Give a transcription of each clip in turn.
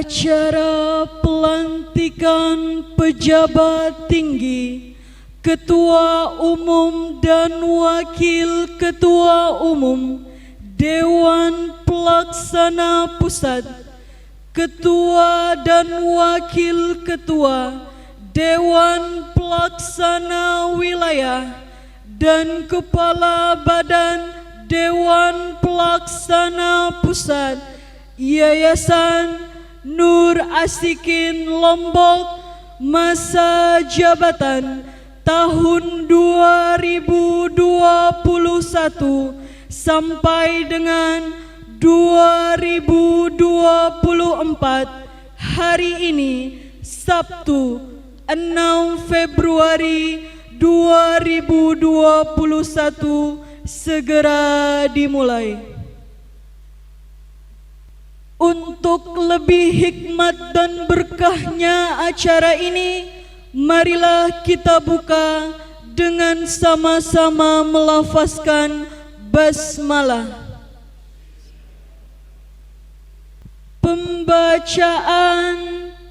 Acara pelantikan pejabat tinggi, Ketua Umum dan Wakil Ketua Umum Dewan Pelaksana Pusat, Ketua dan Wakil Ketua Dewan Pelaksana Wilayah, dan Kepala Badan Dewan Pelaksana Pusat Yayasan Nur Asikin Lombok, masa jabatan tahun 2021 sampai dengan 2024, hari ini Sabtu 6 Februari 2021 segera dimulai. Untuk lebih hikmat dan berkahnya acara ini, marilah kita buka dengan sama-sama melafazkan basmalah. Pembacaan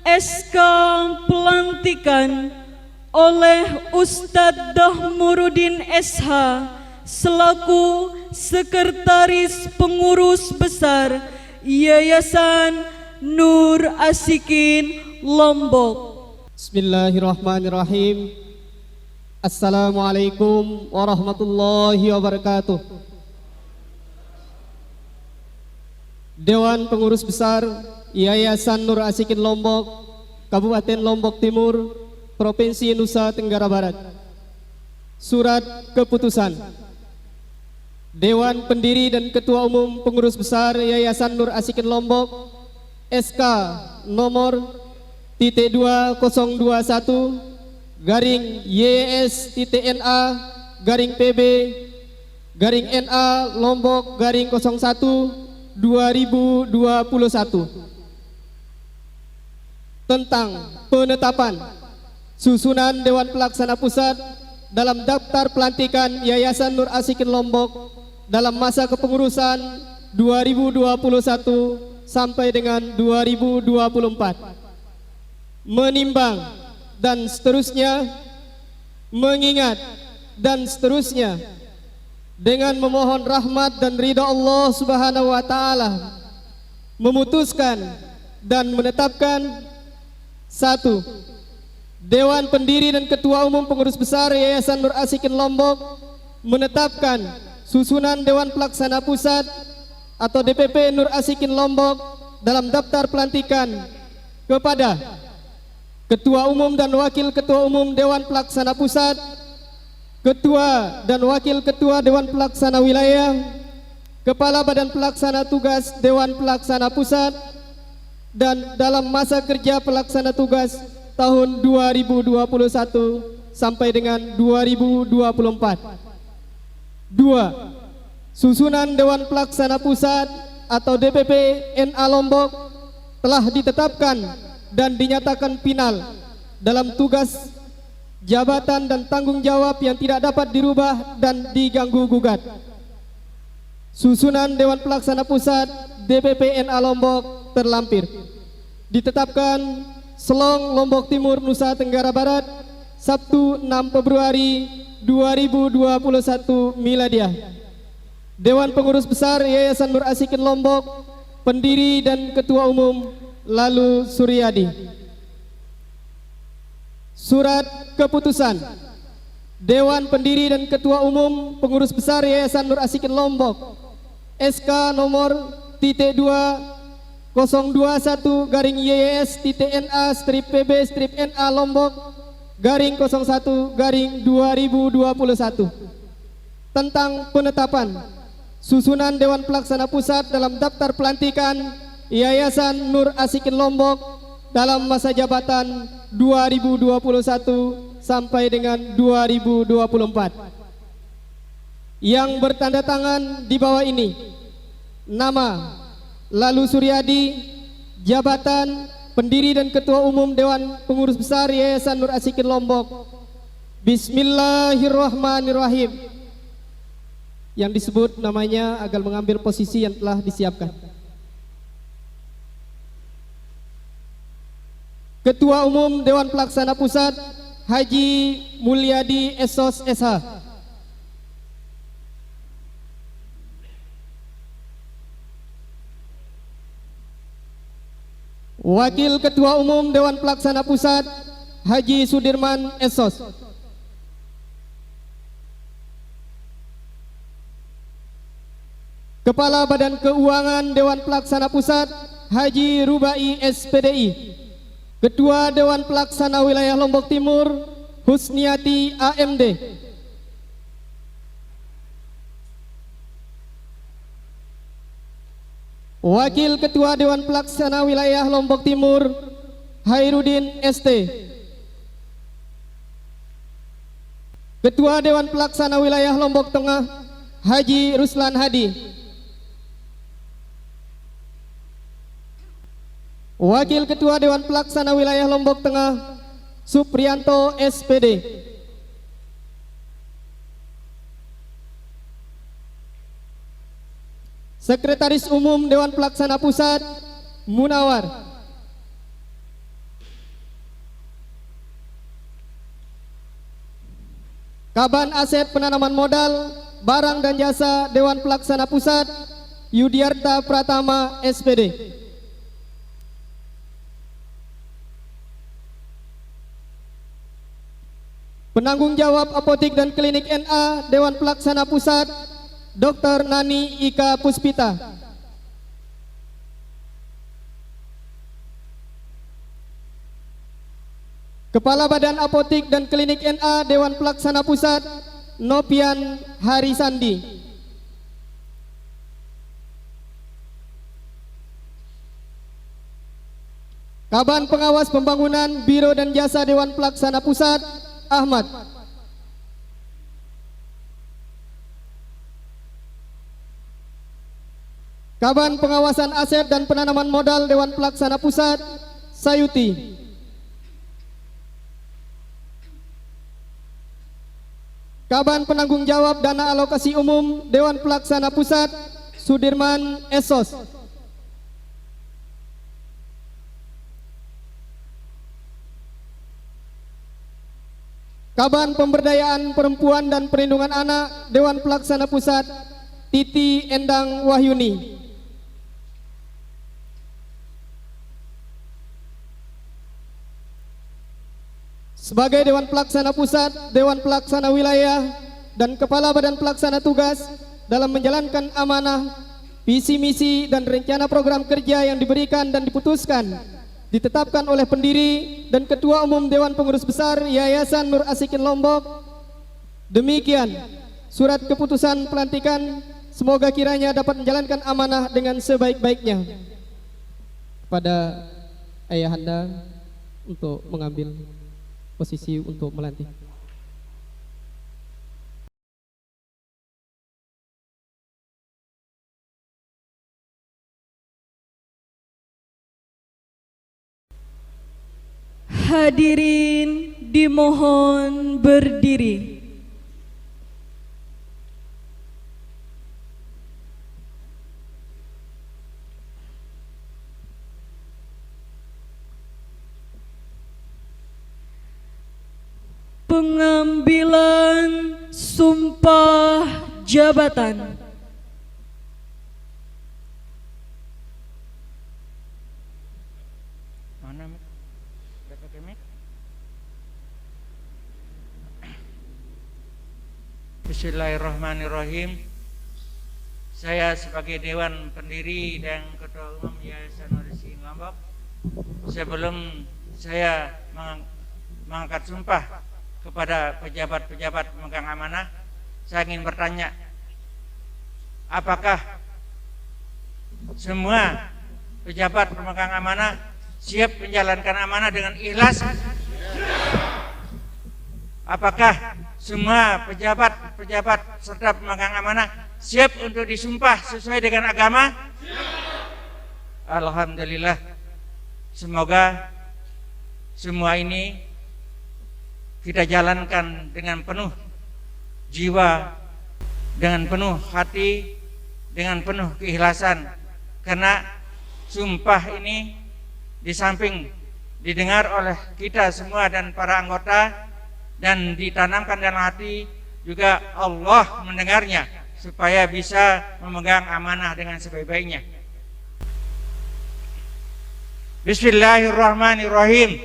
SK pelantikan oleh Ustadz Dahmuruddin SH selaku Sekretaris Pengurus Besar Yayasan Nur Asikin Lombok. Bismillahirrahmanirrahim. Assalamualaikum warahmatullahi wabarakatuh. Dewan Pengurus Besar Yayasan Nur Asikin Lombok, Kabupaten Lombok Timur, Provinsi Nusa Tenggara Barat. Surat keputusan Dewan Pendiri dan Ketua Umum Pengurus Besar Yayasan Nur Asikin Lombok, SK nomor -2021 garing YS.NA garing PB garing NA Lombok garing 01 2021 tentang penetapan susunan Dewan Pelaksana Pusat dalam daftar pelantikan Yayasan Nur Asikin Lombok dalam masa kepengurusan 2021 sampai dengan 2024, menimbang dan seterusnya, mengingat dan seterusnya, dengan memohon rahmat dan ridha Allah Subhanahu wa Ta'ala, memutuskan dan menetapkan: 1. Dewan Pendiri dan Ketua Umum Pengurus Besar Yayasan Nur Asikin Lombok menetapkan susunan Dewan Pelaksana Pusat atau DPP Nur Asikin Lombok dalam daftar pelantikan kepada Ketua Umum dan Wakil Ketua Umum Dewan Pelaksana Pusat, Ketua dan Wakil Ketua Dewan Pelaksana Wilayah, Kepala Badan Pelaksana Tugas Dewan Pelaksana Pusat, dan dalam masa kerja pelaksana tugas tahun 2021 sampai dengan 2024. 2. Susunan Dewan Pelaksana Pusat atau DPP NA Lombok telah ditetapkan dan dinyatakan final dalam tugas, jabatan dan tanggung jawab yang tidak dapat dirubah dan diganggu gugat. Susunan Dewan Pelaksana Pusat DPP NA Lombok terlampir. Ditetapkan Selong, Lombok Timur, Nusa Tenggara Barat, Sabtu 6 Februari 2021 Miladiah. Dewan Pengurus Besar Yayasan Nur Asikin Lombok, Pendiri dan Ketua Umum Lalu Suryadi. Surat keputusan Dewan Pendiri dan Ketua Umum Pengurus Besar Yayasan Nur Asikin Lombok, SK nomor -2021 garing YS.NA /PB -NA Lombok garing 01 garing 2021 tentang penetapan susunan Dewan Pelaksana Pusat dalam daftar pelantikan Yayasan Nur Asikin Lombok dalam masa jabatan 2021 sampai dengan 2024, yang bertanda tangan di bawah ini: nama Lalu Suryadi, jabatan Pendiri dan Ketua Umum Dewan Pengurus Besar Yayasan Nur Asikin Lombok. Bismillahirrahmanirrahim. Yang disebut namanya agar mengambil posisi yang telah disiapkan. Ketua Umum Dewan Pelaksana Pusat Haji Mulyadi Esos SH. Wakil Ketua Umum Dewan Pelaksana Pusat Haji Sudirman Esos. Kepala Badan Keuangan Dewan Pelaksana Pusat Haji Rubai SPDI. Ketua Dewan Pelaksana Wilayah Lombok Timur Husniati AMD. Wakil Ketua Dewan Pelaksana Wilayah Lombok Timur Hairudin ST. Ketua Dewan Pelaksana Wilayah Lombok Tengah Haji Ruslan Hadi. Wakil Ketua Dewan Pelaksana Wilayah Lombok Tengah Supriyanto SPD. Sekretaris Umum Dewan Pelaksana Pusat Munawar. Kaban Aset Penanaman Modal Barang dan Jasa Dewan Pelaksana Pusat Yudiarta Pratama SPD. Penanggung Jawab Apotik dan Klinik NA Dewan Pelaksana Pusat Dr. Nani Ika Puspita. Kepala Badan Apotik dan Klinik NA Dewan Pelaksana Pusat Nopian Harisandi. Kaban Pengawas Pembangunan Biro dan Jasa Dewan Pelaksana Pusat Ahmad. Kaban Pengawasan Aset dan Penanaman Modal Dewan Pelaksana Pusat Sayuti. Kaban Penanggung Jawab Dana Alokasi Umum Dewan Pelaksana Pusat Sudirman Esos. Kaban Pemberdayaan Perempuan dan Perlindungan Anak Dewan Pelaksana Pusat Titi Endang Wahyuni. Sebagai Dewan Pelaksana Pusat, Dewan Pelaksana Wilayah, dan Kepala Badan Pelaksana Tugas dalam menjalankan amanah, visi misi dan rencana program kerja yang diberikan dan diputuskan ditetapkan oleh pendiri dan Ketua Umum Dewan Pengurus Besar Yayasan Nur Asikin Lombok. Demikian surat keputusan pelantikan, semoga kiranya dapat menjalankan amanah dengan sebaik-baiknya. Pada ayahanda untuk mengambil posisi untuk melantik. Hadirin dimohon berdiri. Pengambilan sumpah jabatan. Bismillahirrahmanirrahim. Saya sebagai Dewan Pendiri dan Ketua Umum Yayasan Nur Asikin Lombok, sebelum saya mengangkat sumpah kepada pejabat-pejabat pemegang amanah, saya ingin bertanya, apakah semua pejabat pemegang amanah siap menjalankan amanah dengan ikhlas? Apakah semua pejabat serta pemegang amanah siap untuk disumpah sesuai dengan agama? Alhamdulillah. Semoga semua ini kita jalankan dengan penuh jiwa, dengan penuh hati, dengan penuh keikhlasan. Karena sumpah ini di samping didengar oleh kita semua dan para anggota, dan ditanamkan dalam hati juga Allah mendengarnya, supaya bisa memegang amanah dengan sebaik-baiknya. Bismillahirrahmanirrahim.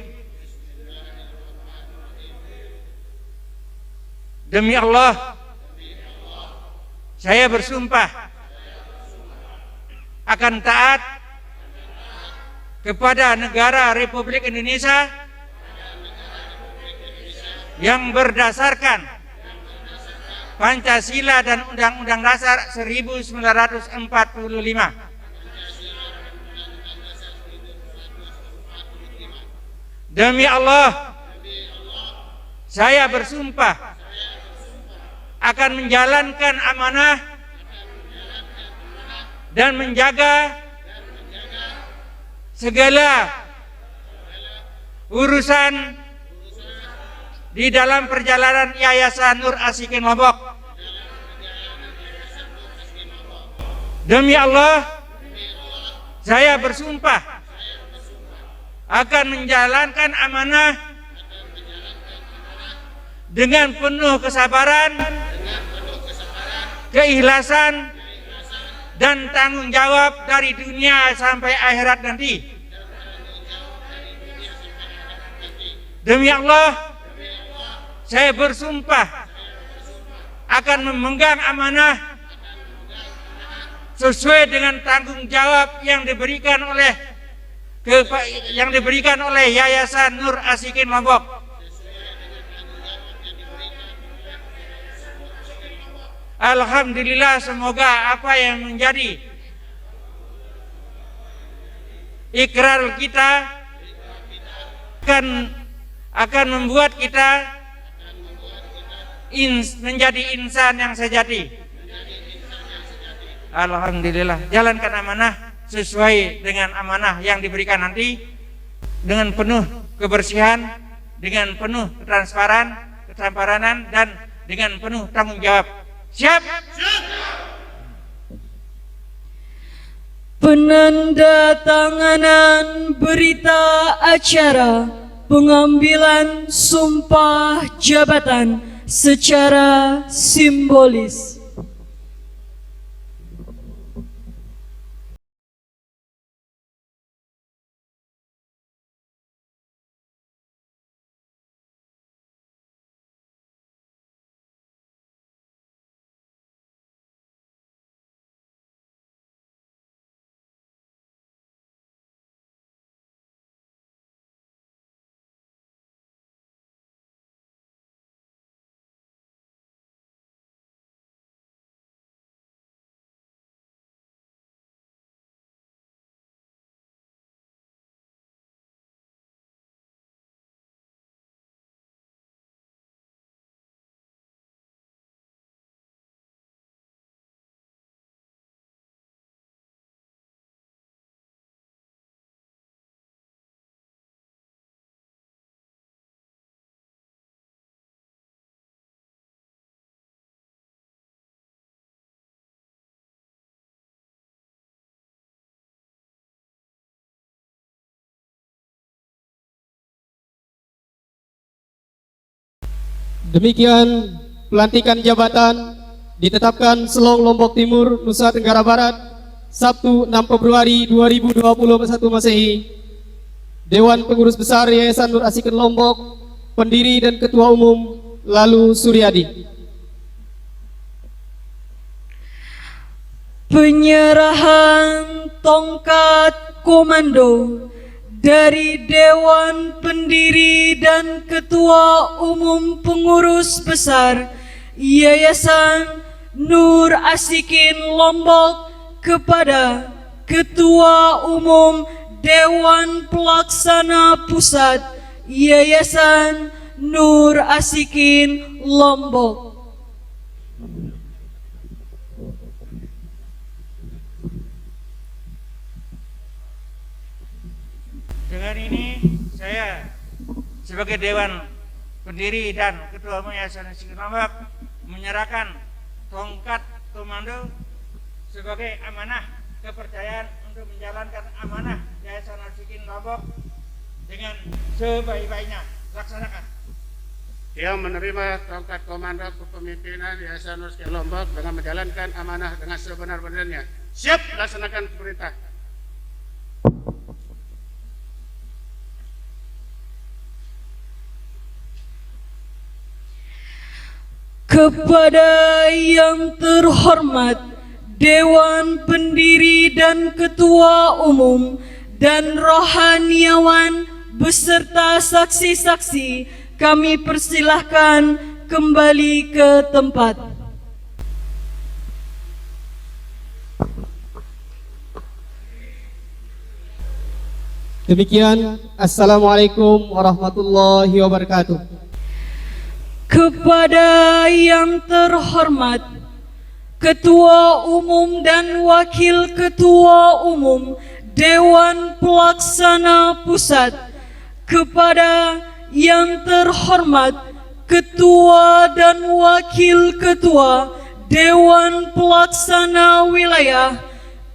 Demi Allah, saya bersumpah akan taat kepada negara Republik Indonesia yang berdasarkan Pancasila dan Undang-Undang Dasar 1945. Demi Allah, saya bersumpah akan menjalankan amanah dan menjaga segala urusan di dalam perjalanan Yayasan Nur Asikin Lombok. Demi Allah, saya bersumpah akan menjalankan amanah dengan penuh kesabaran, keikhlasan, dan tanggung jawab dari dunia sampai akhirat nanti. Demi Allah, saya bersumpah akan memegang amanah sesuai dengan tanggung jawab yang diberikan oleh Yayasan Nur Asikin Lombok. Alhamdulillah, semoga apa yang menjadi ikrar kita akan membuat kita menjadi insan yang sejati. Alhamdulillah, jalankan amanah sesuai dengan amanah yang diberikan nanti, dengan penuh kebersihan, dengan penuh ketransparan, dan dengan penuh tanggung jawab. Siap? Penandatanganan berita acara pengambilan sumpah jabatan secara simbolis. Demikian pelantikan jabatan ditetapkan Selong Lombok Timur, Nusa Tenggara Barat, Sabtu 6 Februari 2021 Masehi. Dewan Pengurus Besar Yayasan Nur Asikin Lombok, pendiri dan Ketua Umum Lalu Suryadi. Penyerahan tongkat komando dari Dewan Pendiri dan Ketua Umum Pengurus Besar Yayasan Nur Asikin Lombok kepada Ketua Umum Dewan Pelaksana Pusat Yayasan Nur Asikin Lombok. Dengan ini saya sebagai Dewan Pendiri dan Ketua Umum Yayasan Nur Asikin Lombok menyerahkan tongkat komando sebagai amanah kepercayaan untuk menjalankan amanah Yayasan Nur Asikin Lombok dengan sebaik-baiknya. Laksanakan. Yang menerima tongkat komando kepemimpinan Yayasan Nur Azikin Lombok dengan menjalankan amanah dengan sebenar-benarnya. Siap laksanakan perintah. Kepada yang terhormat Dewan Pendiri dan Ketua Umum dan rohaniawan beserta saksi-saksi, kami persilahkan kembali ke tempat. Demikian, Assalamualaikum warahmatullahi wabarakatuh. Kepada yang terhormat Ketua Umum dan Wakil Ketua Umum Dewan Pelaksana Pusat, kepada yang terhormat Ketua dan Wakil Ketua Dewan Pelaksana Wilayah,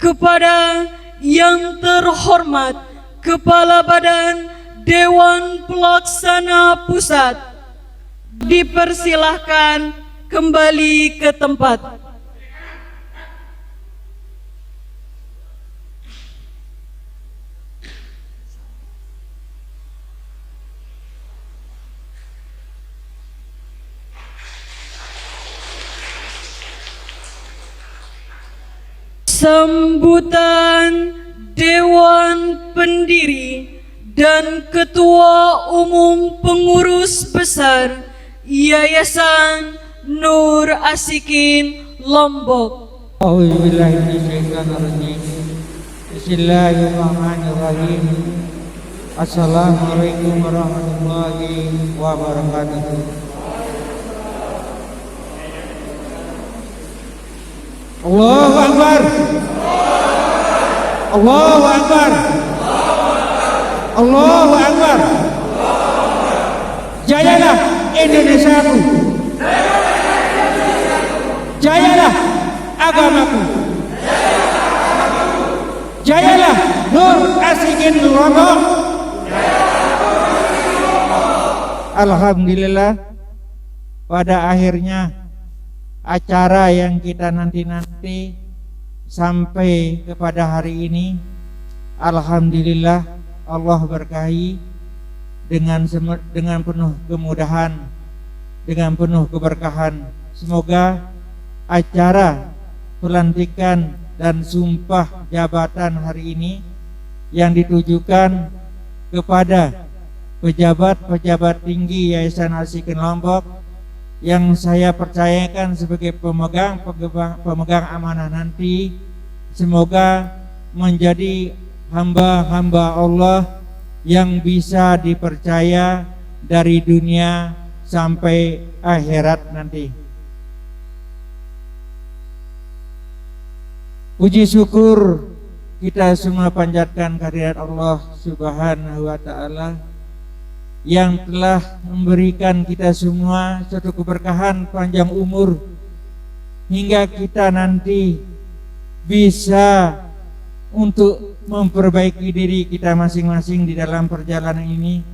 kepada yang terhormat Kepala Badan Dewan Pelaksana Pusat, dipersilahkan kembali ke tempat. Sambutan Dewan Pendiri dan Ketua Umum Pengurus Besar Yayasan Nur Azikin Lombok. Bismillahirrahmanirrahim. Assalamualaikum warahmatullahi wabarakatuh. Allahu Akbar. Allahu Akbar. Allahu Akbar. Jayalah Indonesiaku. Jayalah agamaku. Jayalah Nur Azikin Lombok. Alhamdulillah, pada akhirnya acara yang kita nanti-nanti sampai kepada hari ini, alhamdulillah Allah berkahi dengan penuh kemudahan, dengan penuh keberkahan. Semoga acara pelantikan dan sumpah jabatan hari ini yang ditujukan kepada pejabat-pejabat tinggi Yayasan Nur Azikin Lombok yang saya percayakan sebagai pemegang amanah nanti, semoga menjadi hamba-hamba Allah yang bisa dipercaya dari dunia sampai akhirat nanti. Puji syukur kita semua panjatkan kehadirat Allah Subhanahu wa Ta'ala yang telah memberikan kita semua suatu keberkahan panjang umur hingga kita nanti bisa untuk memperbaiki diri kita masing-masing di dalam perjalanan ini,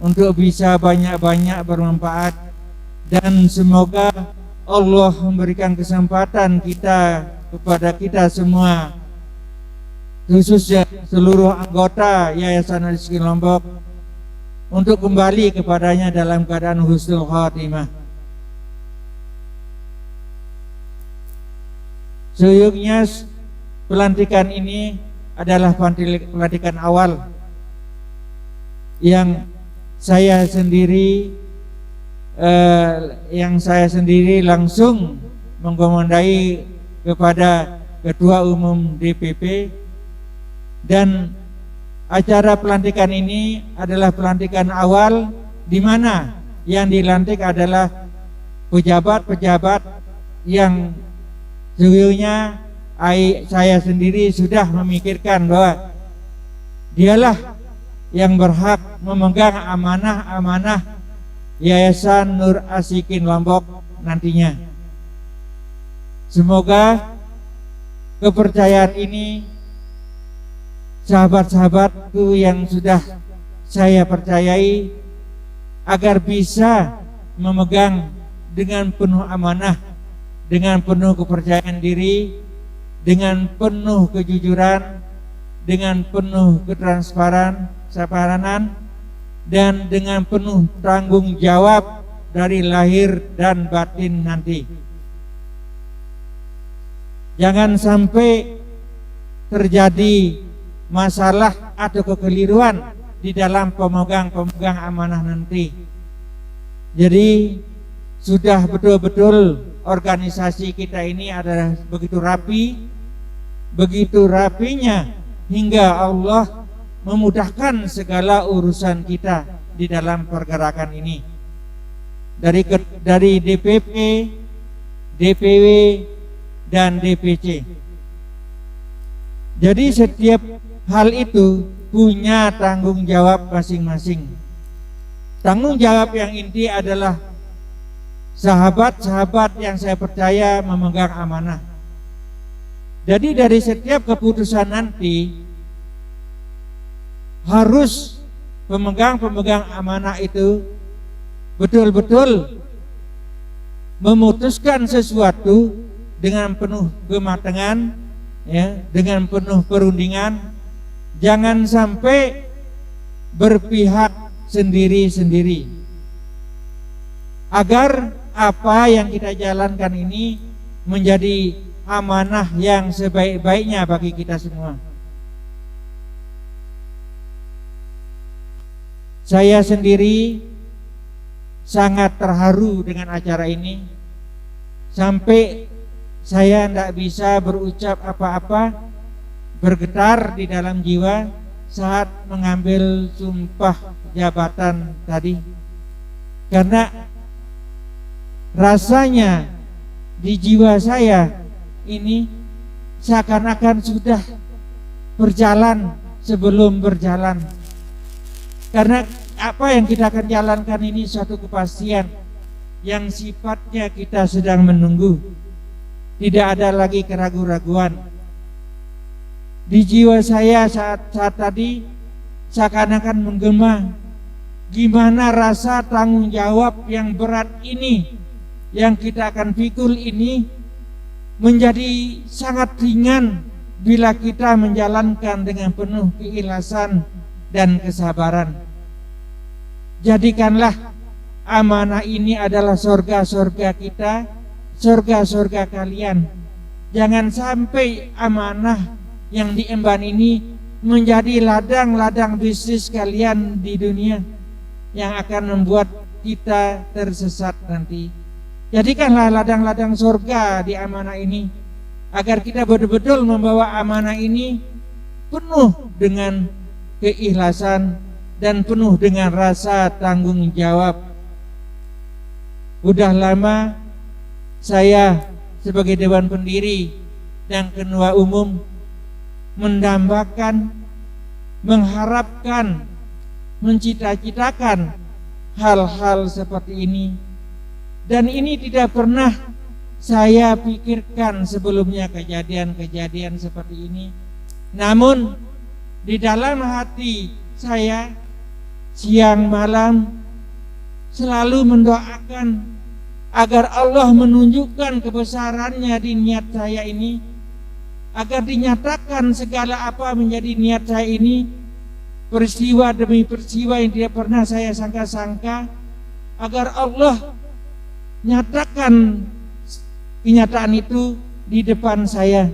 untuk bisa banyak-banyak bermanfaat, dan semoga Allah memberikan kesempatan kita kepada kita semua, khususnya seluruh anggota Yayasan Nur Azikin Lombok, untuk kembali kepadanya dalam keadaan husnul khatimah. Seyuknya pelantikan ini adalah pelantikan awal yang saya sendiri langsung mengkomandai kepada Ketua Umum DPP, dan acara pelantikan ini adalah pelantikan awal di mana yang dilantik adalah pejabat-pejabat yang sesungguhnya saya sendiri sudah memikirkan bahwa dialah yang berhak memegang amanah-amanah Yayasan Nur Azikin Lombok nantinya. Semoga kepercayaan ini sahabat-sahabatku yang sudah saya percayai agar bisa memegang dengan penuh amanah, dengan penuh kepercayaan diri, dengan penuh kejujuran, dengan penuh ketransparan, dan dengan penuh tanggung jawab dari lahir dan batin nanti. Jangan sampai terjadi masalah atau kekeliruan di dalam pemegang amanah nanti. Jadi sudah betul-betul organisasi kita ini adalah begitu rapinya hingga Allah memudahkan segala urusan kita di dalam pergerakan ini. Dari DPP, DPW, dan DPC. Jadi setiap hal itu punya tanggung jawab masing-masing. Tanggung jawab yang inti adalah sahabat-sahabat yang saya percaya memegang amanah. Jadi dari setiap keputusan nanti harus pemegang amanah itu betul-betul memutuskan sesuatu dengan penuh kematangan, ya, dengan penuh perundingan. Jangan sampai berpihak sendiri-sendiri, agar apa yang kita jalankan ini menjadi amanah yang sebaik-baiknya bagi kita semua. Saya sendiri sangat terharu dengan acara ini, sampai saya tidak bisa berucap apa-apa, bergetar di dalam jiwa saat mengambil sumpah jabatan tadi. Karena rasanya di jiwa saya ini seakan-akan sudah berjalan sebelum berjalan. Karena apa yang kita akan jalankan ini suatu kepastian yang sifatnya kita sedang menunggu. Tidak ada lagi keraguan-raguan. Di jiwa saya saat tadi seakan-akan menggema, gimana rasa tanggung jawab yang berat ini, yang kita akan pikul ini menjadi sangat ringan bila kita menjalankan dengan penuh keikhlasan dan kesabaran. Jadikanlah amanah ini adalah surga-surga kita, surga-surga kalian. Jangan sampai amanah yang diemban ini menjadi ladang-ladang bisnis kalian di dunia yang akan membuat kita tersesat nanti. Jadikanlah ladang-ladang surga di amanah ini, agar kita betul-betul membawa amanah ini penuh dengan keikhlasan dan penuh dengan rasa tanggung jawab. Udah lama saya sebagai Dewan Pendiri dan Ketua Umum mendambakan, mengharapkan, mencita-citakan hal-hal seperti ini. Dan ini tidak pernah saya pikirkan sebelumnya kejadian-kejadian seperti ini. Namun di dalam hati saya siang malam selalu mendoakan agar Allah menunjukkan kebesarannya di niat saya ini, agar dinyatakan segala apa menjadi niat saya ini, peristiwa demi peristiwa yang tidak pernah saya sangka-sangka, agar Allah nyatakan kenyataan itu di depan saya.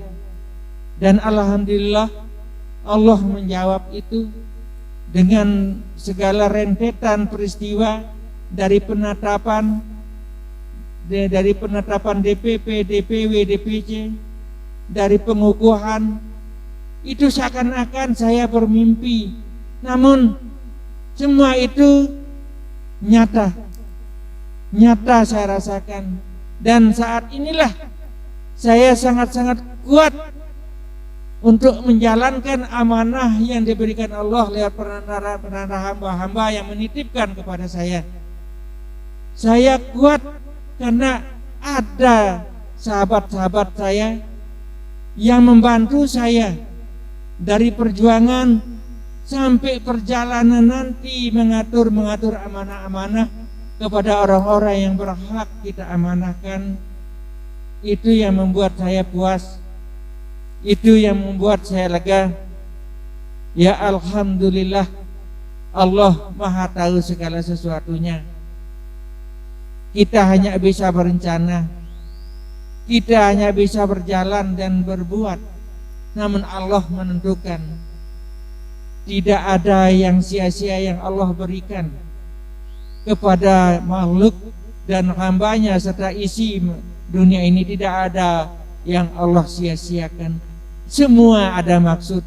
Dan alhamdulillah Allah menjawab itu dengan segala rentetan peristiwa dari penetapan DPP, DPW, DPC, dari pengukuhan. Itu seakan-akan saya bermimpi, namun semua itu nyata saya rasakan. Dan saat inilah saya sangat-sangat kuat untuk menjalankan amanah yang diberikan Allah lewat perantara hamba-hamba yang menitipkan kepada saya. Saya kuat karena ada sahabat-sahabat saya yang membantu saya dari perjuangan sampai perjalanan nanti mengatur amanah-amanah kepada orang-orang yang berhak kita amanahkan. Itu yang membuat saya puas, itu yang membuat saya lega. Ya alhamdulillah, Allah Maha tahu segala sesuatunya. Kita hanya bisa berencana, kita hanya bisa berjalan dan berbuat, namun Allah menentukan. Tidak ada yang sia-sia yang Allah berikan kepada makhluk dan hambanya serta isi dunia ini. Tidak ada yang Allah sia-siakan, semua ada maksud.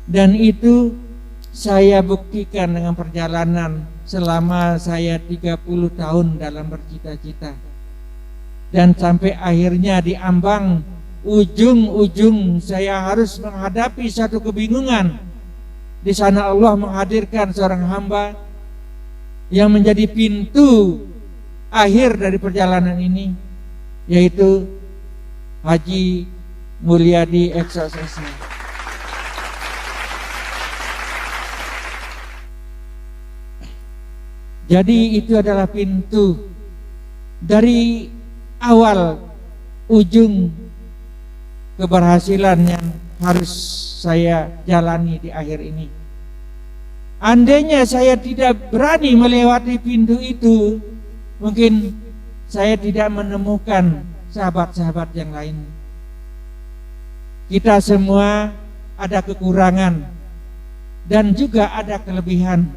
Dan itu saya buktikan dengan perjalanan selama saya 30 tahun dalam bercita-cita. Dan sampai akhirnya di ambang ujung-ujung saya harus menghadapi satu kebingungan. Di sana Allah menghadirkan seorang hamba yang menjadi pintu akhir dari perjalanan ini, yaitu Haji Mulyadi XOSS. Jadi itu adalah pintu dari awal ujung keberhasilan yang harus saya jalani di akhir ini. Andainya saya tidak berani melewati pintu itu, mungkin saya tidak menemukan sahabat-sahabat yang lain. Kita semua ada kekurangan dan juga ada kelebihan.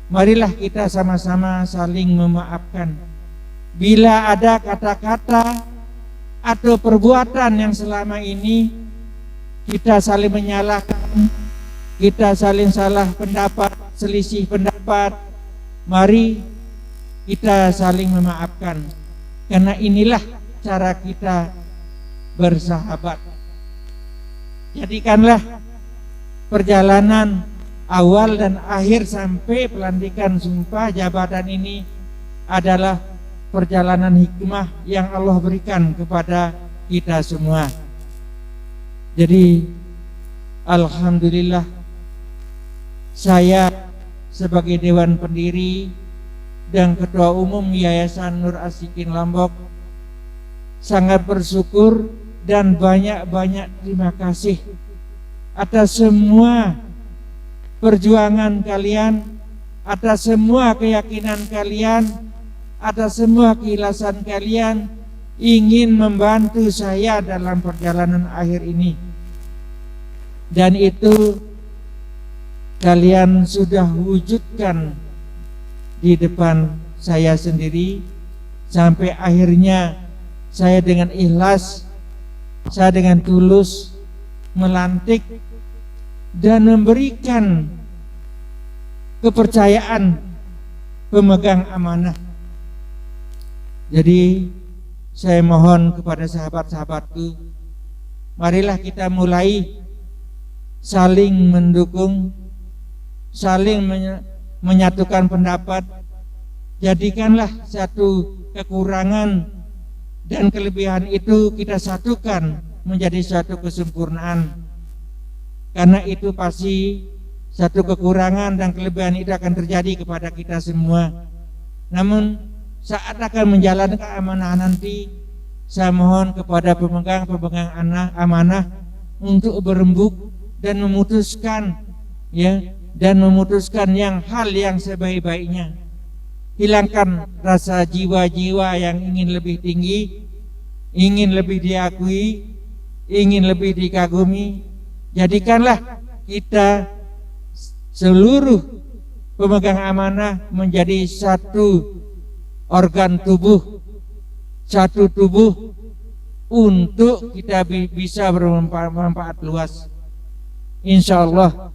Marilah kita sama-sama saling memaafkan. Bila ada kata-kata atau perbuatan yang selama ini kita saling menyalahkan, kita saling salah pendapat, selisih pendapat, mari kita saling memaafkan. Karena inilah cara kita bersahabat. Jadikanlah perjalanan awal dan akhir sampai pelantikan sumpah jabatan ini adalah perjalanan hikmah yang Allah berikan kepada kita semua. Jadi alhamdulillah, saya sebagai Dewan Pendiri dan Ketua Umum Yayasan Nur Asikin Lombok sangat bersyukur dan banyak-banyak terima kasih atas semua perjuangan kalian, atas semua keyakinan kalian, atas semua keikhlasan kalian ingin membantu saya dalam perjalanan akhir ini. Dan itu kalian sudah wujudkan di depan saya sendiri. Sampai akhirnya saya dengan ikhlas, saya dengan tulus melantik dan memberikan kepercayaan pemegang amanah. Jadi saya mohon kepada sahabat-sahabatku, marilah kita mulai saling mendukung, saling menyatukan pendapat. Jadikanlah satu kekurangan dan kelebihan itu kita satukan menjadi suatu kesempurnaan. Karena itu pasti satu kekurangan dan kelebihan itu akan terjadi kepada kita semua. Namun saat akan menjalankan amanah nanti, saya mohon kepada pemegang amanah untuk berembuk dan memutuskan, yang hal yang sebaik-baiknya. Hilangkan rasa jiwa-jiwa yang ingin lebih tinggi, ingin lebih diakui, ingin lebih dikagumi. Jadikanlah kita seluruh pemegang amanah menjadi satu organ tubuh, satu tubuh untuk kita bisa bermanfaat luas. Insya Allah,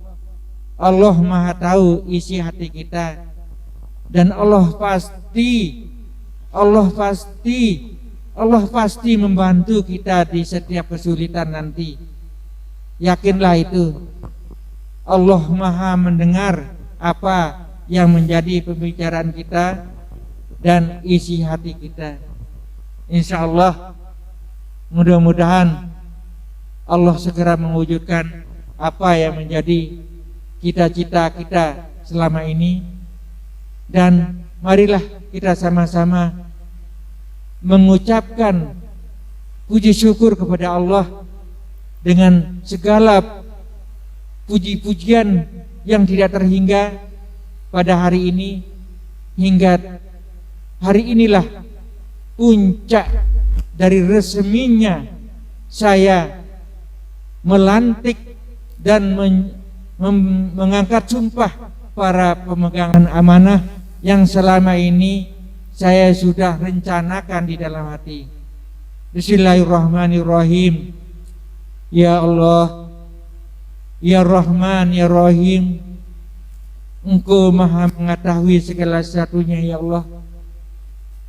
Allah Maha tahu isi hati kita, dan Allah pasti membantu kita di setiap kesulitan nanti. Yakinlah itu. Allah Maha mendengar apa yang menjadi pembicaraan kita dan isi hati kita. Insya Allah, mudah-mudahan Allah segera mewujudkan apa yang menjadi cita-cita kita selama ini, dan marilah kita sama-sama mengucapkan puji syukur kepada Allah dengan segala puji-pujian yang tidak terhingga pada hari ini. Hingga hari inilah puncak dari resminya saya melantik dan mengangkat sumpah para pemegang amanah yang selama ini saya sudah rencanakan di dalam hati. Bismillahirrahmanirrahim. Ya Allah, Ya Rahman, Ya Rahim, Engkau maha mengetahui segala sesuatunya ya Allah.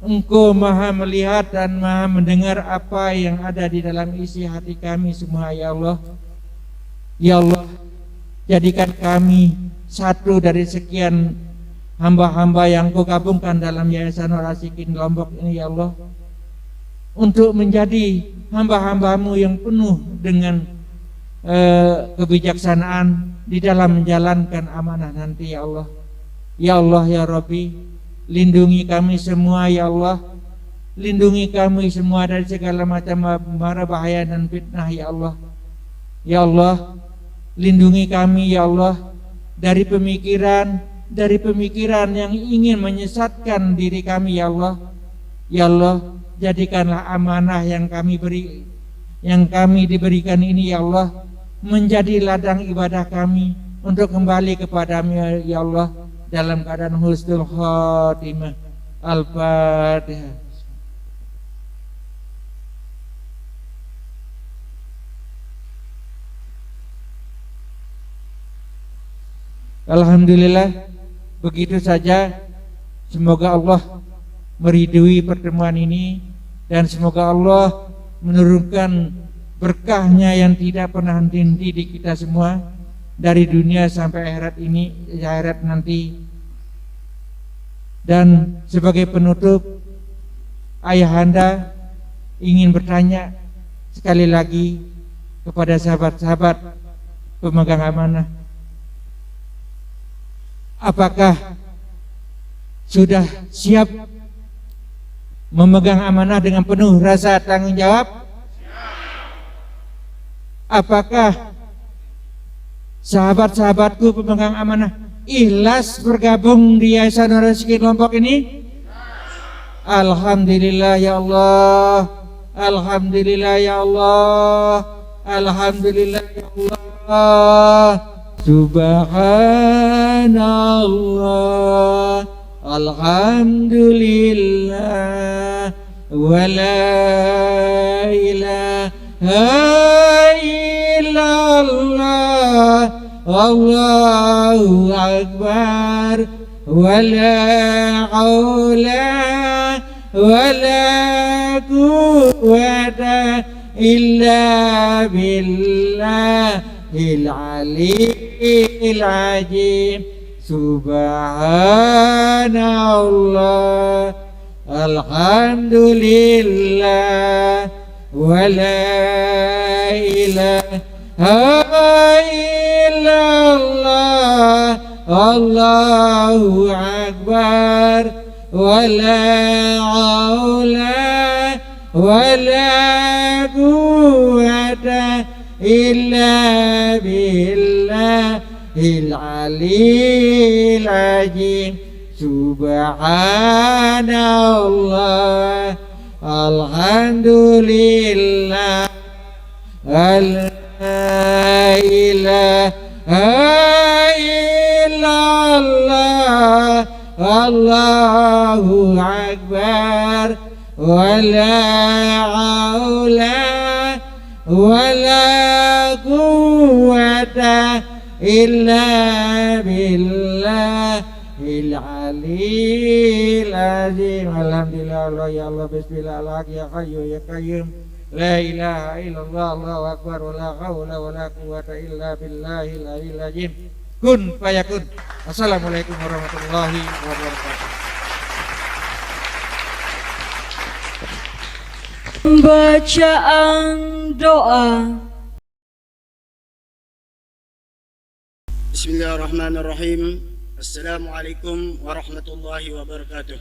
Engkau maha melihat dan maha mendengar apa yang ada di dalam isi hati kami semua ya Allah. Ya Allah, jadikan kami satu dari sekian hamba-hamba yang Kau gabungkan dalam Yayasan Nur Asyikin Lombok ini ya Allah, untuk menjadi hamba-hambamu yang penuh dengan kebijaksanaan di dalam menjalankan amanah nanti ya Allah. Ya Allah ya Rabbi, lindungi kami semua ya Allah. Lindungi kami semua dari segala macam mara bahaya dan fitnah ya Allah. Ya Allah, lindungi kami ya Allah dari pemikiran yang ingin menyesatkan diri kami ya Allah. Ya Allah, jadikanlah amanah yang kami diberikan ini ya Allah menjadi ladang ibadah kami untuk kembali kepadamu ya Allah dalam keadaan husnul khatimah. Al-Fatihah. Alhamdulillah, begitu saja. Semoga Allah meridui pertemuan ini dan semoga Allah menurunkan berkahnya yang tidak pernah henti-henti di kita semua dari dunia sampai akhirat nanti. Dan sebagai penutup, ayahanda ingin bertanya sekali lagi kepada sahabat-sahabat pemegang amanah, apakah sudah siap memegang amanah dengan penuh rasa tanggung jawab? Apakah sahabat-sahabatku pemegang amanah ikhlas bergabung di Yayasan Nur Asyikin Lombok ini? Alhamdulillah ya Allah, Alhamdulillah ya Allah, Alhamdulillah ya Allah. Subhanallah, Alhamdulillah, wa la ilaha illallah, Allahu akbar, wa la haula wa la quwwata illa billahil aliyyil azim. Subhanallah, alhamdulillah, wa la ilaha illallah, Allahu akbar, wa la haula wa la quwwata illa billahil aliyyil azim. Subhanallah, alhamdulillah, la ilaha illallah, Allahu akbar, wa la haula wa la quwwata illa billahil aliyyil azim. Alhamdulillah, Allah ya Allah, bismillah, ya hayyu ya qayyum, la ilaha illallah, Allahu akbar, wa la haula wa la quwwata illa billahil aliyyil azim. Kun fayakun. Assalamualaikum warahmatullahi wabarakatuh. Bacaan doa. Bismillahirrahmanirrahim. Assalamualaikum warahmatullahi wabarakatuh.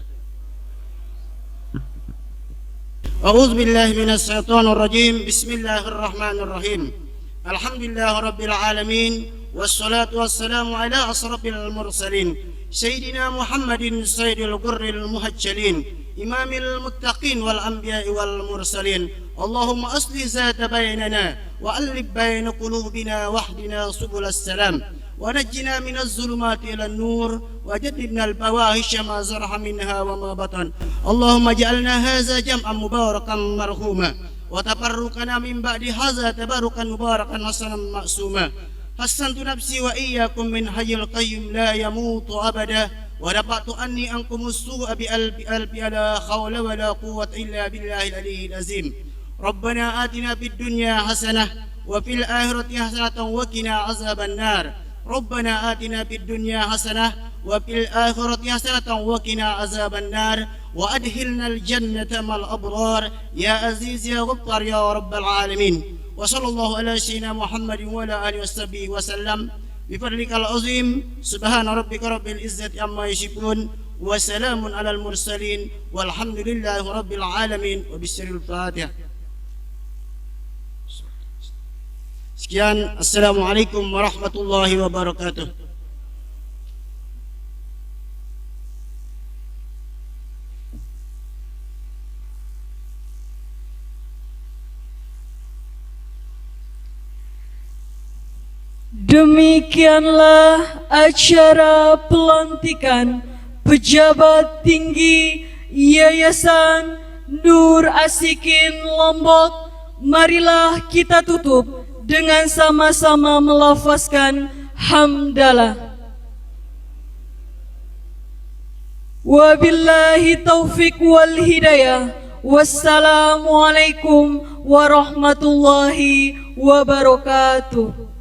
A'udzu billahi minas syaitonir rajim. Bismillahirrahmanirrahim. Alhamdulillahi rabbil alamin wassalatu wassalamu ala asrafil mursalin sayyidina Muhammadin sayyidil ghurril muhajjalin imamil muttaqin wal anbiya'i wal mursalin. Allahumma asli zata bainana wa alif baina qulubina wahdina subulas salam ونجنا من الظلمات إلى النور وجنبنا الفواحش ما زرع منها وما بطن. اللهم اجعلنا هذا جمعا مباركا مرحوما وتفرقنا من بعد هذا تباركا مباركا حسنا معصوما. حسنت نفسي وإياكم من حي القيوم لا يموت أبدا ورفعت عني عنكم السوء بقلبي لا حول ولا قوة إلا بالله العلي العظيم. ربنا آتنا في الدنيا حسنة وفي الآخرة حسنة وقنا عذاب النار. ربنا آتنا في الدنيا حسنة وفي الآخرة حسنة وقنا عذاب النار وأدخلنا الجنة مع الأبرار يا عزيز يا غفار يا رب العالمين. وصلى الله على سيدنا محمد وعلى آله وصحبه وسلم بفضلك العظيم. سبحان ربك رب العزة عما يصفون وسلام على المرسلين والحمد لله رب العالمين. وبسر الفاتحة. Sekian, Assalamualaikum warahmatullahi wabarakatuh. Demikianlah acara pelantikan pejabat tinggi Yayasan Nur Asikin Lombok. Marilah kita tutup dengan sama-sama melafazkan hamdalah. Wabillahi taufik wal hidayah. Wassalamualaikum warahmatullahi wabarakatuh.